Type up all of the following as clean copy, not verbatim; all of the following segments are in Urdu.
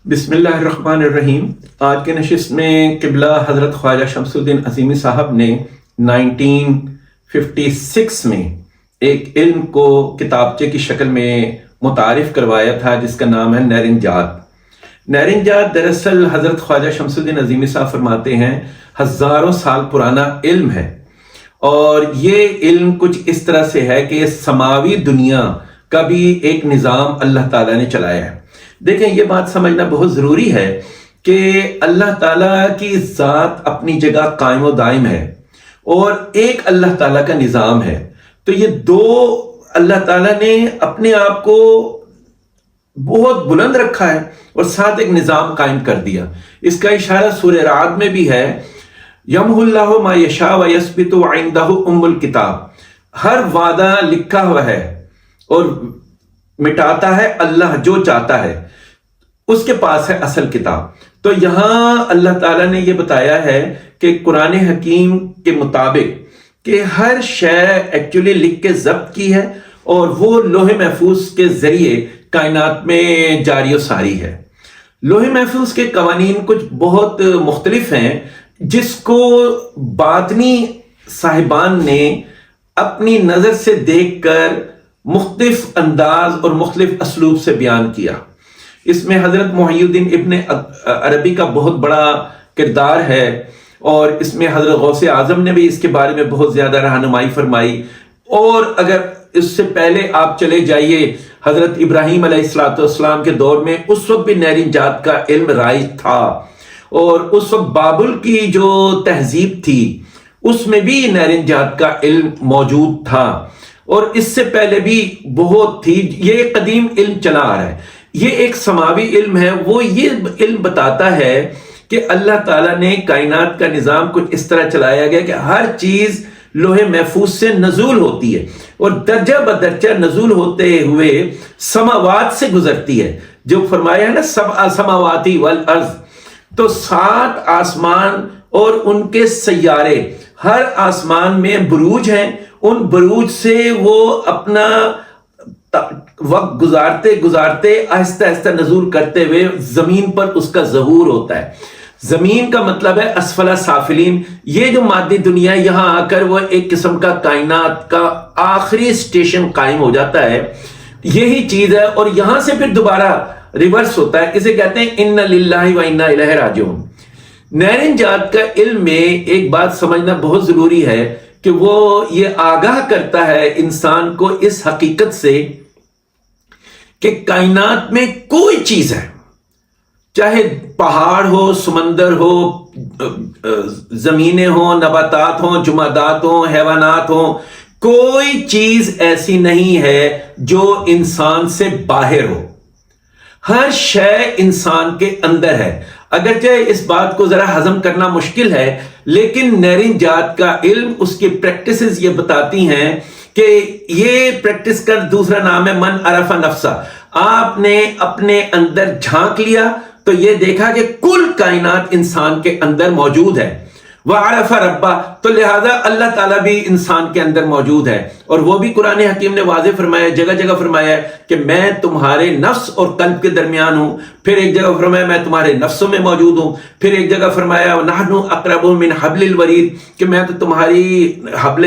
بسم اللہ الرحمن الرحیم۔ آج کے نشست میں قبلہ حضرت خواجہ شمس الدین عظیمی صاحب نے 1956 میں ایک علم کو کتابچے کی شکل میں متعارف کروایا تھا جس کا نام ہے نیرنجات۔ نیرنجات دراصل حضرت خواجہ شمس الدین عظیمی صاحب فرماتے ہیں ہزاروں سال پرانا علم ہے، اور یہ علم کچھ اس طرح سے ہے کہ سماوی دنیا کا بھی ایک نظام اللہ تعالیٰ نے چلایا ہے۔ دیکھیں، یہ بات سمجھنا بہت ضروری ہے کہ اللہ تعالیٰ کی ذات اپنی جگہ قائم و دائم ہے اور ایک اللہ تعالیٰ کا نظام ہے، تو یہ دو اللہ تعالیٰ نے اپنے آپ کو بہت بلند رکھا ہے اور ساتھ ایک نظام قائم کر دیا۔ اس کا اشارہ سورہ رعد میں بھی ہے، یمحو اللہ ما یشاء ویثبت وعندہ ام الکتاب۔ ہر وعدہ لکھا ہوا ہے اور مٹاتا ہے اللہ جو چاہتا ہے، اس کے پاس ہے اصل کتاب۔ تو یہاں اللہ تعالیٰ نے یہ بتایا ہے کہ قرآن حکیم کے مطابق کہ ہر شے ایکچولی لکھ کے ضبط کی ہے اور وہ لوح محفوظ کے ذریعے کائنات میں جاری و ساری ہے۔ لوح محفوظ کے قوانین کچھ بہت مختلف ہیں جس کو باطنی صاحبان نے اپنی نظر سے دیکھ کر مختلف انداز اور مختلف اسلوب سے بیان کیا۔ اس میں حضرت محی الدین ابن عربی کا بہت بڑا کردار ہے، اور اس میں حضرت غوث اعظم نے بھی اس کے بارے میں بہت زیادہ رہنمائی فرمائی۔ اور اگر اس سے پہلے آپ چلے جائیے حضرت ابراہیم علیہ السلام کے دور میں، اس وقت بھی نیرنجات کا علم رائج تھا، اور اس وقت بابل کی جو تہذیب تھی اس میں بھی نیرنجات کا علم موجود تھا، اور اس سے پہلے بھی بہت تھی۔ یہ قدیم علم چلا آ رہا ہے، یہ ایک سماوی علم ہے۔ وہ یہ علم بتاتا ہے کہ اللہ تعالیٰ نے کائنات کا نظام کچھ اس طرح چلایا گیا کہ ہر چیز لوح محفوظ سے نزول ہوتی ہے اور درجہ بدرجہ نزول ہوتے ہوئے سماوات سے گزرتی ہے، جو فرمایا ہے نا سبع سماواتی والارض۔ تو 7 آسمان اور ان کے سیارے، ہر آسمان میں بروج ہیں، ان بروج سے وہ اپنا وقت گزارتے گزارتے آہستہ آہستہ نزول کرتے ہوئے زمین پر اس کا ظہور ہوتا ہے۔ زمین کا مطلب ہے اسفل سافلین۔ یہ جو مادی دنیا یہاں آ کر وہ ایک قسم کا کائنات کا آخری اسٹیشن قائم ہو جاتا ہے، یہی چیز ہے، اور یہاں سے پھر دوبارہ ریورس ہوتا ہے۔ اسے کہتے ہیں ان للہ و انا الیہ راجعون۔ نیرنجات کا علم میں ایک بات سمجھنا بہت ضروری ہے کہ وہ یہ آگاہ کرتا ہے انسان کو اس حقیقت سے کہ کائنات میں کوئی چیز ہے، چاہے پہاڑ ہو، سمندر ہو، زمینیں ہوں، نباتات ہوں، جمادات ہوں، حیوانات ہوں، کوئی چیز ایسی نہیں ہے جو انسان سے باہر ہو۔ ہر شے انسان کے اندر ہے۔ اگرچہ اس بات کو ذرا ہضم کرنا مشکل ہے، لیکن نیرنجات کا علم، اس کی پریکٹسز یہ بتاتی ہیں کہ یہ پریکٹس کا دوسرا نام ہے من عرف نفسہ۔ آپ نے اپنے اندر جھانک لیا تو یہ دیکھا کہ کل کائنات انسان کے اندر موجود ہے۔ وَعَرَفَ رَبَّهُ، تو لہذا اللہ تعالیٰ بھی انسان کے اندر موجود ہے، اور وہ بھی قرآن حکیم نے واضح فرمایا، جگہ جگہ فرمایا ہے کہ میں تمہارے نفس اور قلب کے درمیان ہوں۔ پھر ایک جگہ فرمایا میں تمہارے نفسوں میں موجود ہوں۔ پھر ایک جگہ فرمایا نَحْنُ أَقْرَبُ مِنْ حَبْلِ الْوَرِيدِ، کہ میں تو تمہاری حبل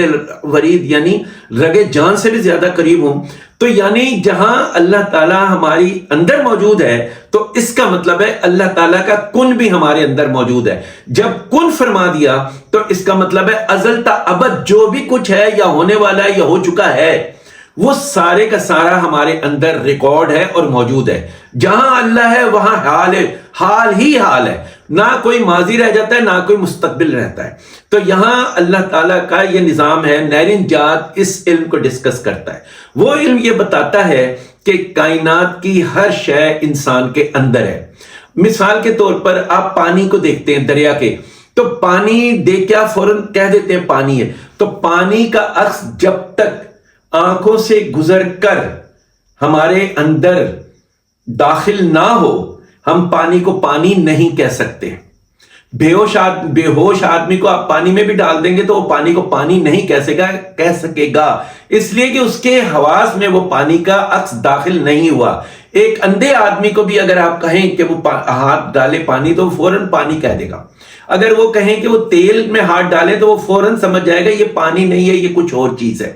ورید یعنی رگے جان سے بھی زیادہ قریب ہوں۔ تو یعنی جہاں اللہ تعالیٰ ہماری اندر موجود ہے تو اس کا مطلب ہے اللہ تعالیٰ کا کن بھی ہمارے اندر موجود ہے۔ جب کن فرما دیا تو اس کا مطلب ہے ازل تا ابد جو بھی کچھ ہے یا ہونے والا ہے یا ہو چکا ہے، وہ سارے کا سارا ہمارے اندر ریکارڈ ہے اور موجود ہے۔ جہاں اللہ ہے وہاں حال ہے، حال ہی حال ہے، نہ کوئی ماضی رہ جاتا ہے نہ کوئی مستقبل رہتا ہے۔ تو یہاں اللہ تعالیٰ کا یہ نظام ہے۔ نیرنجات اس علم کو ڈسکس کرتا ہے۔ وہ علم یہ بتاتا ہے کہ کائنات کی ہر شے انسان کے اندر ہے۔ مثال کے طور پر آپ پانی کو دیکھتے ہیں، دریا کے، تو پانی دیکھ کے آپ فوراً کہہ دیتے ہیں پانی ہے، تو پانی کا عکس جب تک آنکھوں سے گزر کر ہمارے اندر داخل نہ ہو ہم پانی کو پانی نہیں کہہ سکتے۔ بے ہوش آدمی کو آپ پانی میں بھی ڈال دیں گے تو وہ پانی کو پانی نہیں کہہ سکے گا، اس لیے کہ اس کے حواس میں وہ پانی کا عکس داخل نہیں ہوا۔ ایک اندھے آدمی کو بھی اگر آپ کہیں کہ وہ ہاتھ ڈالے پانی تو وہ فوراً پانی کہہ دے گا. اگر وہ کہیں کہ وہ تیل میں ہاتھ ڈالے تو وہ فوراً سمجھ جائے گا یہ پانی نہیں ہے، یہ کچھ اور چیز ہے.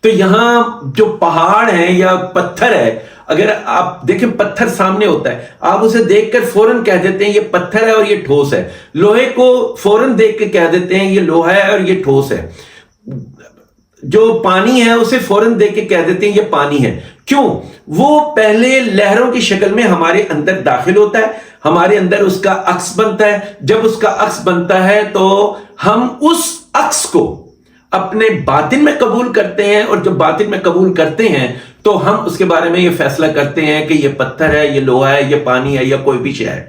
تو یہاں جو پہاڑ ہیں یا پتھر ہے، اگر آپ دیکھیں پتھر سامنے ہوتا ہے، آپ اسے دیکھ کر فوراً کہہ دیتے ہیں یہ پتھر ہے اور یہ ٹھوس ہے. لوہے کو فوراً دیکھ کے کہہ دیتے ہیں یہ لوہا ہے اور یہ ٹھوس ہے. جو پانی ہے اسے فوراً دیکھ کے کہہ دیتے ہیں یہ پانی ہے. کیوں؟ وہ پہلے لہروں کی شکل میں ہمارے اندر داخل ہوتا ہے، ہمارے اندر اس کا عکس بنتا ہے. جب اس کا عکس بنتا ہے تو ہم اس عکس کو اپنے باطن میں قبول کرتے ہیں، اور جب باطن میں قبول کرتے ہیں تو ہم اس کے بارے میں یہ فیصلہ کرتے ہیں کہ یہ پتھر ہے، یہ لوہا ہے، یہ پانی ہے، یا کوئی بھی شے ہے.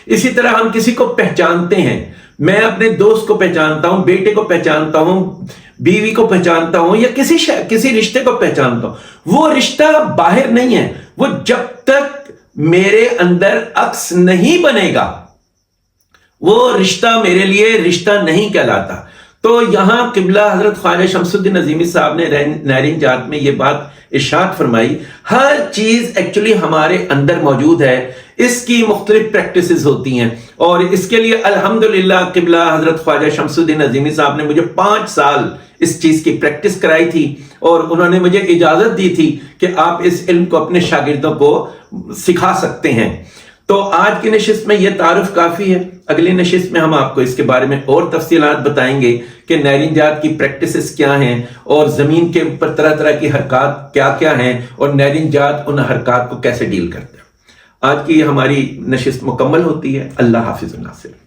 اسی طرح ہم کسی کو پہچانتے ہیں. میں اپنے دوست کو پہچانتا ہوں، بیٹے کو پہچانتا ہوں، بیوی کو پہچانتا ہوں، یا کسی رشتے کو پہچانتا ہوں. وہ رشتہ باہر نہیں ہے، وہ جب تک میرے اندر عکس نہیں بنے گا وہ رشتہ میرے لیے رشتہ نہیں کہلاتا. تو یہاں قبلہ حضرت خواجہ شمس الدین عظیمی صاحب نے نہرین جات میں یہ بات ارشاد فرمائی، ہر چیز ایکچولی ہمارے اندر موجود ہے، اس کی مختلف پریکٹسز ہوتی ہیں. اور اس کے لیے الحمدللہ قبلہ حضرت خواجہ شمس الدین عظیمی صاحب نے مجھے 5 سال اس چیز کی پریکٹس کرائی تھی، اور انہوں نے مجھے اجازت دی تھی کہ آپ اس علم کو اپنے شاگردوں کو سکھا سکتے ہیں. تو آج کی نشست میں یہ تعارف کافی ہے. اگلی نشست میں ہم آپ کو اس کے بارے میں اور تفصیلات بتائیں گے کہ نہرین جات کی پریکٹسز کیا ہیں، اور زمین کے اوپر طرح طرح کی حرکات کیا کیا ہیں، اور نہرین جات ان حرکات کو کیسے ڈیل کرتے ہیں. آج کی ہماری نشست مکمل ہوتی ہے. اللہ حافظ الناصر.